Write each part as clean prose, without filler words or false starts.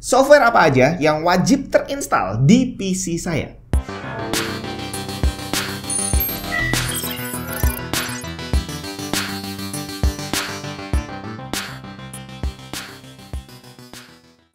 Software apa aja yang wajib terinstall di PC saya?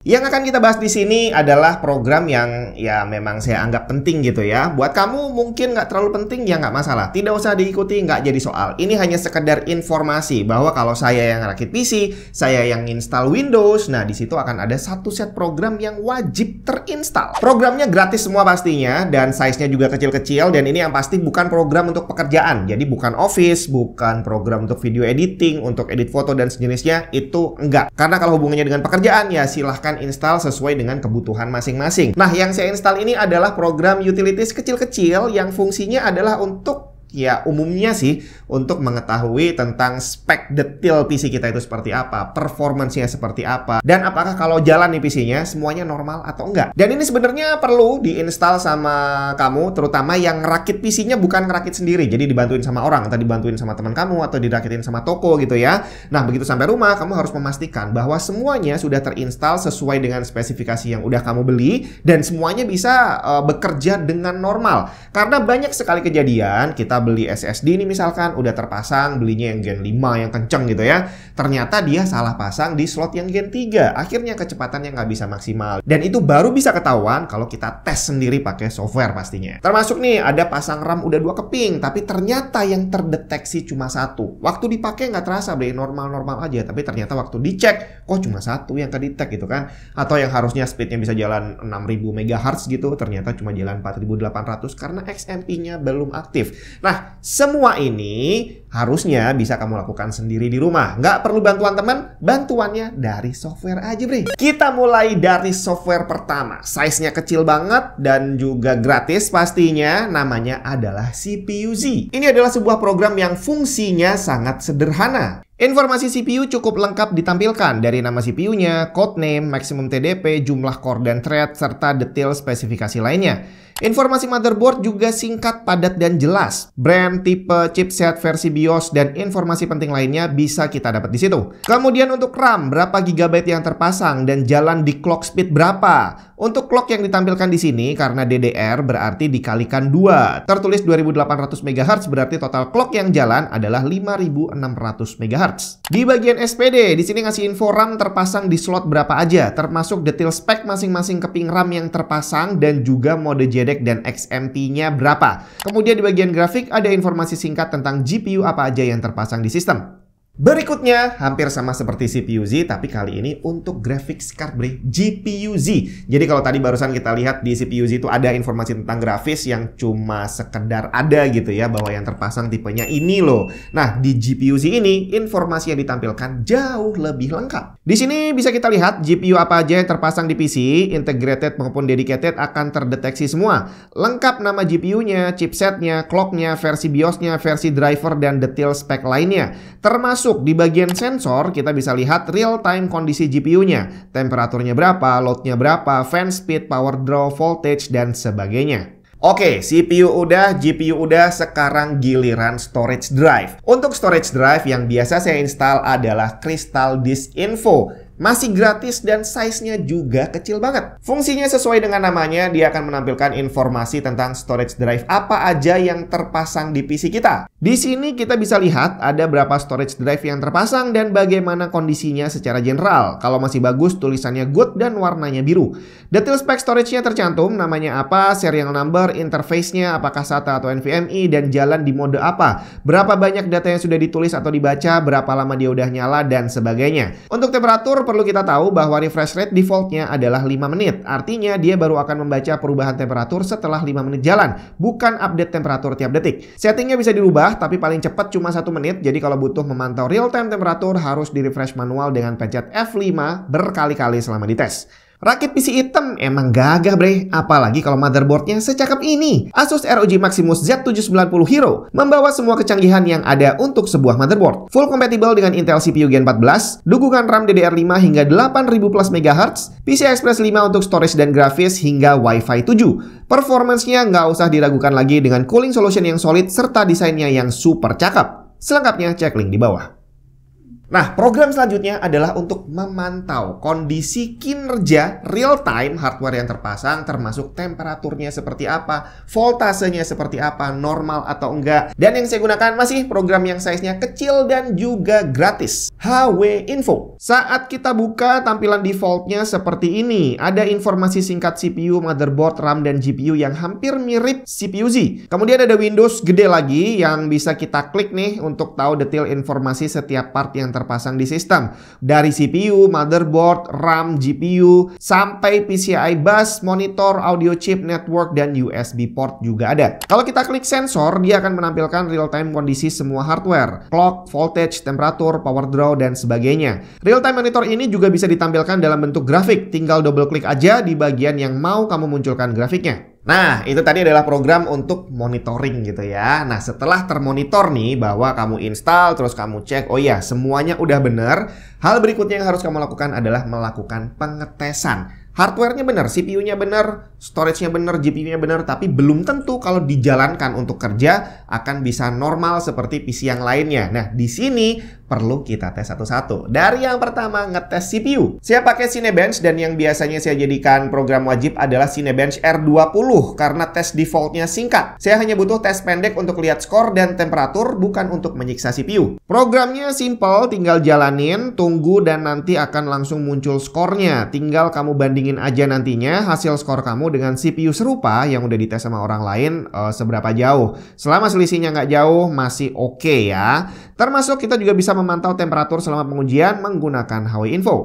Yang akan kita bahas di sini adalah program yang ya memang saya anggap penting gitu ya. Buat kamu mungkin nggak terlalu penting ya nggak masalah. Tidak usah diikuti, nggak jadi soal. Ini hanya sekedar informasi bahwa kalau saya yang rakit PC, saya yang install Windows, nah di situ akan ada satu set program yang wajib terinstall. Programnya gratis semua pastinya dan size-nya juga kecil-kecil dan ini yang pasti bukan program untuk pekerjaan. Jadi bukan Office, bukan program untuk video editing, untuk edit foto dan sejenisnya, itu enggak. Karena kalau hubungannya dengan pekerjaan ya silahkan install sesuai dengan kebutuhan masing-masing. Nah, yang saya install ini adalah program utilities kecil-kecil yang fungsinya adalah untuk ya umumnya sih untuk mengetahui tentang spek detail PC kita itu seperti apa, performance-nya seperti apa, dan apakah kalau jalan nih PC-nya semuanya normal atau enggak. Dan ini sebenarnya perlu diinstal sama kamu, terutama yang rakit PC-nya bukan ngerakit sendiri, jadi dibantuin sama orang, atau dibantuin sama teman kamu, atau dirakitin sama toko gitu ya. Nah, begitu sampai rumah, kamu harus memastikan bahwa semuanya sudah terinstall sesuai dengan spesifikasi yang udah kamu beli, dan semuanya bisa bekerja dengan normal. Karena banyak sekali kejadian, kita beli SSD ini misalkan udah terpasang, belinya yang Gen 5 yang kenceng gitu ya, ternyata dia salah pasang di slot yang Gen 3, akhirnya kecepatannya nggak bisa maksimal. Dan itu baru bisa ketahuan kalau kita tes sendiri pakai software pastinya. Termasuk nih ada pasang RAM udah 2 keping, tapi ternyata yang terdeteksi cuma 1. Waktu dipakai nggak terasa beli normal-normal aja, tapi ternyata waktu dicek kok cuma 1 yang kedetek gitu kan. Atau yang harusnya speednya bisa jalan 6000 MHz gitu, ternyata cuma jalan 4800 karena XMP-nya belum aktif. Nah, semua ini harusnya bisa kamu lakukan sendiri di rumah. Nggak perlu bantuan teman, bantuannya dari software aja, bre. Kita mulai dari software pertama. Size-nya kecil banget dan juga gratis pastinya. Namanya adalah CPU-Z. Ini adalah sebuah program yang fungsinya sangat sederhana. Informasi CPU cukup lengkap ditampilkan dari nama CPU-nya, codename, maksimum TDP, jumlah core dan thread, serta detail spesifikasi lainnya. Informasi motherboard juga singkat, padat, dan jelas. Brand, tipe, chipset, versi BIOS, dan informasi penting lainnya bisa kita dapat di situ. Kemudian untuk RAM, berapa GB yang terpasang dan jalan di clock speed berapa. Untuk clock yang ditampilkan di sini karena DDR berarti dikalikan 2. Tertulis 2800 MHz berarti total clock yang jalan adalah 5600 MHz. Di bagian SPD, di sini ngasih info RAM terpasang di slot berapa aja, termasuk detail spek masing-masing keping RAM yang terpasang dan juga mode JEDEC dan XMP-nya berapa. Kemudian di bagian grafik ada informasi singkat tentang GPU apa aja yang terpasang di sistem. Berikutnya hampir sama seperti CPU-Z, tapi kali ini untuk graphics card, bre, GPU-Z. Jadi kalau tadi barusan kita lihat di CPU-Z itu ada informasi tentang grafis yang cuma sekedar ada gitu ya, bahwa yang terpasang tipenya ini loh. Nah, di GPU-Z ini informasi yang ditampilkan jauh lebih lengkap. Di sini bisa kita lihat GPU apa aja yang terpasang di PC, integrated maupun dedicated akan terdeteksi semua. Lengkap nama GPU-nya, chipsetnya, clock-nya, versi BIOS-nya, versi driver, dan detail spek lainnya. Termasuk di bagian sensor kita bisa lihat real time kondisi GPU-nya, temperaturnya berapa, load-nya berapa, fan speed, power draw, voltage, dan sebagainya. Oke, CPU udah, GPU udah, sekarang giliran storage drive. Untuk storage drive yang biasa saya install adalah Crystal Disk Info. Masih gratis dan size-nya juga kecil banget. Fungsinya sesuai dengan namanya, dia akan menampilkan informasi tentang storage drive apa aja yang terpasang di PC kita. Di sini kita bisa lihat ada berapa storage drive yang terpasang dan bagaimana kondisinya secara general. Kalau masih bagus, tulisannya good dan warnanya biru. Detail spek storage-nya tercantum, namanya apa, serial number, interface-nya, apakah SATA atau NVMe, dan jalan di mode apa. Berapa banyak data yang sudah ditulis atau dibaca, berapa lama dia udah nyala, dan sebagainya. Untuk temperatur, perlu kita tahu bahwa refresh rate defaultnya adalah 5 menit. Artinya dia baru akan membaca perubahan temperatur setelah 5 menit jalan, bukan update temperatur tiap detik. Settingnya bisa dirubah, tapi paling cepat cuma 1 menit. Jadi kalau butuh memantau real time temperatur harus di refresh manual dengan pencet F5 berkali-kali selama dites. Rakit PC hitam emang gagah, bre, apalagi kalau motherboardnya secakep ini. Asus ROG Maximus Z790 Hero membawa semua kecanggihan yang ada untuk sebuah motherboard. Full compatible dengan Intel CPU Gen 14, dukungan RAM DDR5 hingga 8000 plus MHz, PCI Express 5 untuk storage dan grafis, hingga Wi-Fi 7. Performance-nya nggak usah diragukan lagi dengan cooling solution yang solid serta desainnya yang super cakep. Selengkapnya cek link di bawah. Nah, program selanjutnya adalah untuk memantau kondisi kinerja real-time hardware yang terpasang, termasuk temperaturnya seperti apa, voltasenya seperti apa, normal atau enggak. Dan yang saya gunakan masih program yang size-nya kecil dan juga gratis, HW Info. Saat kita buka, tampilan defaultnya seperti ini. Ada informasi singkat CPU, motherboard, RAM, dan GPU yang hampir mirip CPU Z. Kemudian ada Windows gede lagi yang bisa kita klik nih untuk tahu detail informasi setiap part yang terpasang di sistem. Dari CPU, motherboard, RAM, GPU, sampai PCI bus, monitor, audio chip, network, dan USB port juga ada. Kalau kita klik sensor, dia akan menampilkan real-time kondisi semua hardware. Clock, voltage, temperatur, power draw, dan sebagainya. Real-time monitor ini juga bisa ditampilkan dalam bentuk grafik. Tinggal double klik aja di bagian yang mau kamu munculkan grafiknya. Nah, itu tadi adalah program untuk monitoring gitu ya. Nah, setelah termonitor nih bahwa kamu install, terus kamu cek, oh ya, semuanya udah bener. Hal berikutnya yang harus kamu lakukan adalah melakukan pengetesan. Hardware-nya bener, CPU-nya bener, storage-nya bener, GPU-nya bener, tapi belum tentu kalau dijalankan untuk kerja akan bisa normal seperti PC yang lainnya. Nah, di sini perlu kita tes satu-satu. Dari yang pertama, ngetes CPU. Saya pakai Cinebench dan yang biasanya saya jadikan program wajib adalah Cinebench R20 karena tes defaultnya singkat. Saya hanya butuh tes pendek untuk lihat skor dan temperatur, bukan untuk menyiksa CPU. Programnya simple, tinggal jalanin, tunggu, dan nanti akan langsung muncul skornya. Tinggal kamu bandingin aja nantinya hasil skor kamu dengan CPU serupa yang udah dites sama orang lain seberapa jauh. Selama selisihnya nggak jauh, masih oke ya. Termasuk kita juga bisa memantau temperatur selama pengujian menggunakan HW Info.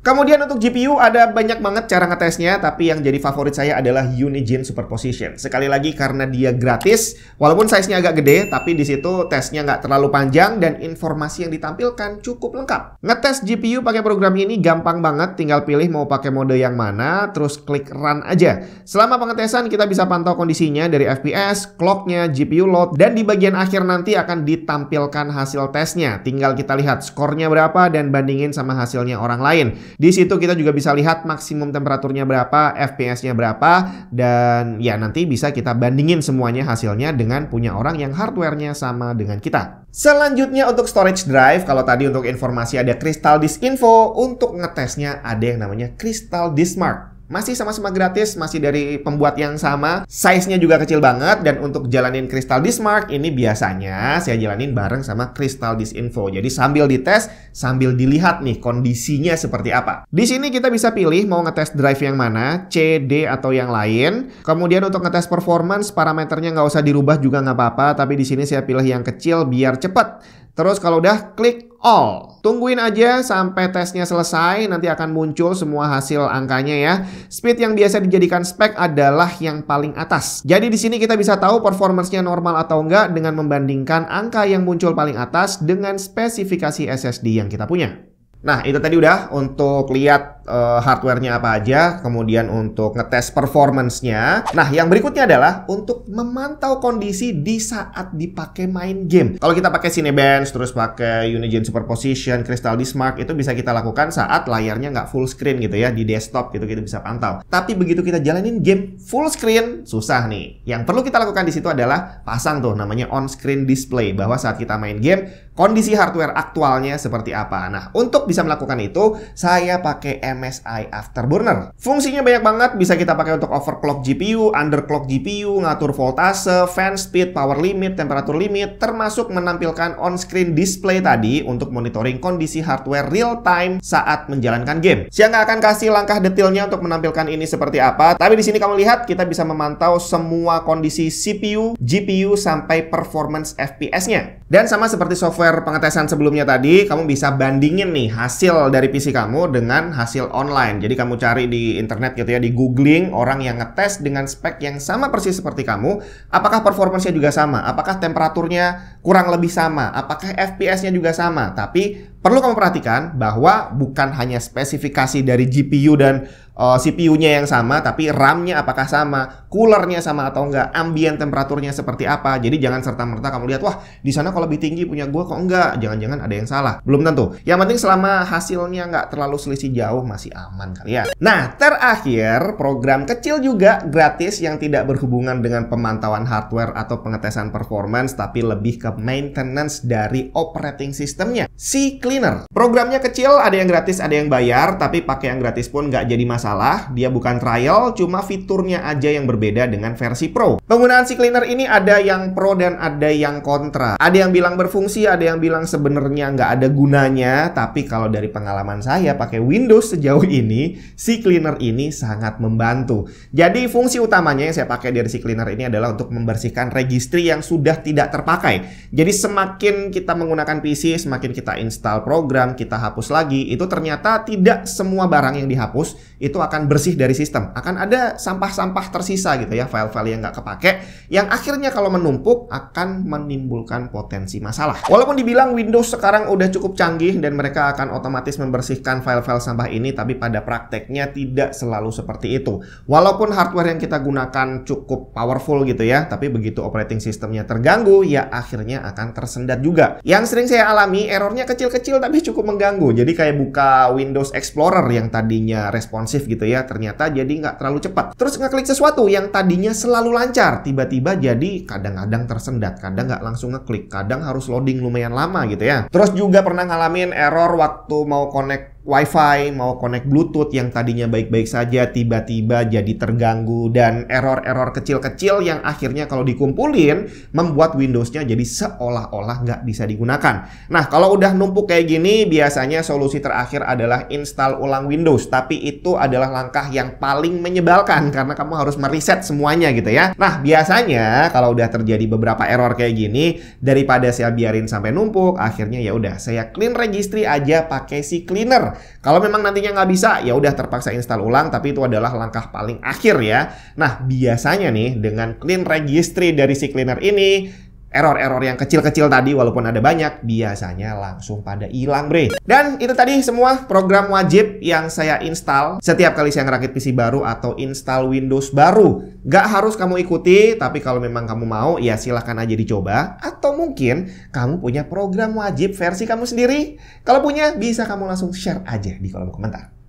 Kemudian untuk GPU ada banyak banget cara ngetesnya, tapi yang jadi favorit saya adalah Unigine Superposition. Sekali lagi karena dia gratis, walaupun size-nya agak gede, tapi di situ tesnya nggak terlalu panjang dan informasi yang ditampilkan cukup lengkap. Ngetes GPU pakai program ini gampang banget, tinggal pilih mau pakai mode yang mana, terus klik run aja. Selama pengetesan kita bisa pantau kondisinya dari FPS, clock-nya, GPU load, dan di bagian akhir nanti akan ditampilkan hasil tesnya. Tinggal kita lihat skornya berapa dan bandingin sama hasilnya orang lain. Di situ kita juga bisa lihat maksimum temperaturnya berapa, FPS-nya berapa, dan ya nanti bisa kita bandingin semuanya hasilnya dengan punya orang yang hardware-nya sama dengan kita. Selanjutnya untuk storage drive, kalau tadi untuk informasi ada Crystal Disk Info, untuk ngetesnya ada yang namanya Crystal Disk Mark. Masih sama-sama gratis, masih dari pembuat yang sama. Size-nya juga kecil banget. Dan untuk jalanin Crystal Disk Mark ini biasanya saya jalanin bareng sama Crystal Disk Info. Jadi sambil dites, sambil dilihat nih kondisinya seperti apa. Di sini kita bisa pilih mau ngetes drive yang mana, C, D, atau yang lain. Kemudian untuk ngetes performance, parameternya nggak usah dirubah juga nggak apa-apa. Tapi di sini saya pilih yang kecil biar cepet. Terus kalau udah klik all. Tungguin aja sampai tesnya selesai, nanti akan muncul semua hasil angkanya ya. Speed yang biasa dijadikan spek adalah yang paling atas. Jadi di sini kita bisa tahu performance-nya normal atau enggak dengan membandingkan angka yang muncul paling atas dengan spesifikasi SSD yang kita punya. Nah, itu tadi udah untuk lihat hardware-nya apa aja, kemudian untuk ngetes performance-nya. Nah, yang berikutnya adalah untuk memantau kondisi di saat dipakai main game. Kalau kita pakai Cinebench, terus pakai Unigine Superposition, Crystal Disk Mark, itu bisa kita lakukan saat layarnya nggak full screen gitu ya, di desktop gitu kita bisa pantau. Tapi begitu kita jalanin game full screen, susah nih. Yang perlu kita lakukan di situ adalah pasang tuh namanya on-screen display, bahwa saat kita main game, kondisi hardware aktualnya seperti apa. Nah, untuk bisa melakukan itu, saya pakai MSI Afterburner. Fungsinya banyak banget, bisa kita pakai untuk overclock GPU, underclock GPU, ngatur voltase, fan speed, power limit, temperatur limit, termasuk menampilkan on-screen display tadi untuk monitoring kondisi hardware real time saat menjalankan game. Saya nggak akan kasih langkah detailnya untuk menampilkan ini seperti apa, tapi di sini kamu lihat kita bisa memantau semua kondisi CPU, GPU, sampai performance FPS-nya. Dan sama seperti software pengetesan sebelumnya tadi, kamu bisa bandingin nih hasil dari PC kamu dengan hasil online. Jadi kamu cari di internet gitu ya, di googling orang yang ngetes dengan spek yang sama persis seperti kamu. Apakah performance-nya juga sama? Apakah temperaturnya kurang lebih sama? Apakah FPS-nya juga sama? Tapi perlu kamu perhatikan bahwa bukan hanya spesifikasi dari GPU dan CPU-nya yang sama, tapi RAM-nya apakah sama, coolernya sama atau enggak, ambient temperaturnya seperti apa. Jadi jangan serta-merta kamu lihat, wah di sana kalau lebih tinggi punya gua kok enggak, jangan-jangan ada yang salah. Belum tentu. Yang penting selama hasilnya nggak terlalu selisih jauh, masih aman kali ya. Nah, terakhir, program kecil juga gratis yang tidak berhubungan dengan pemantauan hardware atau pengetesan performance, tapi lebih ke maintenance dari operating systemnya. CCleaner. Programnya kecil, ada yang gratis, ada yang bayar, tapi pakai yang gratis pun nggak jadi masalah. Dia bukan trial, cuma fiturnya aja yang berbeda dengan versi Pro. Penggunaan CCleaner ini ada yang pro dan ada yang kontra. Ada yang bilang berfungsi, ada yang bilang sebenarnya nggak ada gunanya. Tapi kalau dari pengalaman saya pakai Windows sejauh ini, CCleaner ini sangat membantu. Jadi fungsi utamanya yang saya pakai dari CCleaner ini adalah untuk membersihkan registry yang sudah tidak terpakai. Jadi semakin kita menggunakan PC, semakin kita install program, kita hapus lagi, itu ternyata tidak semua barang yang dihapus itu akan bersih dari sistem. Akan ada sampah-sampah tersisa gitu ya, file-file yang nggak kepake, yang akhirnya kalau menumpuk akan menimbulkan potensi masalah. Walaupun dibilang Windows sekarang udah cukup canggih dan mereka akan otomatis membersihkan file-file sampah ini, tapi pada prakteknya tidak selalu seperti itu. Walaupun hardware yang kita gunakan cukup powerful gitu ya, tapi begitu operating systemnya terganggu, ya akhirnya akan tersendat juga. Yang sering saya alami, errornya kecil-kecil tapi cukup mengganggu. Jadi kayak buka Windows Explorer yang tadinya responsif gitu ya, ternyata jadi nggak terlalu cepat. Terus ngeklik sesuatu yang tadinya selalu lancar, tiba-tiba jadi kadang-kadang tersendat, kadang nggak langsung ngeklik, kadang harus loading lumayan lama gitu ya. Terus juga pernah ngalamin error waktu mau connect Wi-Fi, mau connect Bluetooth yang tadinya baik-baik saja, tiba-tiba jadi terganggu, dan error-error kecil-kecil yang akhirnya kalau dikumpulin membuat Windows-nya jadi seolah-olah nggak bisa digunakan. Nah, kalau udah numpuk kayak gini, biasanya solusi terakhir adalah install ulang Windows, tapi itu adalah langkah yang paling menyebalkan karena kamu harus mereset semuanya gitu ya. Nah, biasanya kalau udah terjadi beberapa error kayak gini, daripada saya biarin sampai numpuk, akhirnya ya udah saya clean registry aja pakai CCleaner. Kalau memang nantinya nggak bisa, ya udah terpaksa install ulang, tapi itu adalah langkah paling akhir ya. Nah, biasanya nih dengan clean registry dari CCleaner ini, error-error yang kecil-kecil tadi walaupun ada banyak, biasanya langsung pada hilang bre. Dan itu tadi semua program wajib yang saya install setiap kali saya ngerakit PC baru atau install Windows baru. Gak harus kamu ikuti, tapi kalau memang kamu mau, ya silahkan aja dicoba. Atau mungkin kamu punya program wajib versi kamu sendiri. Kalau punya, bisa kamu langsung share aja di kolom komentar.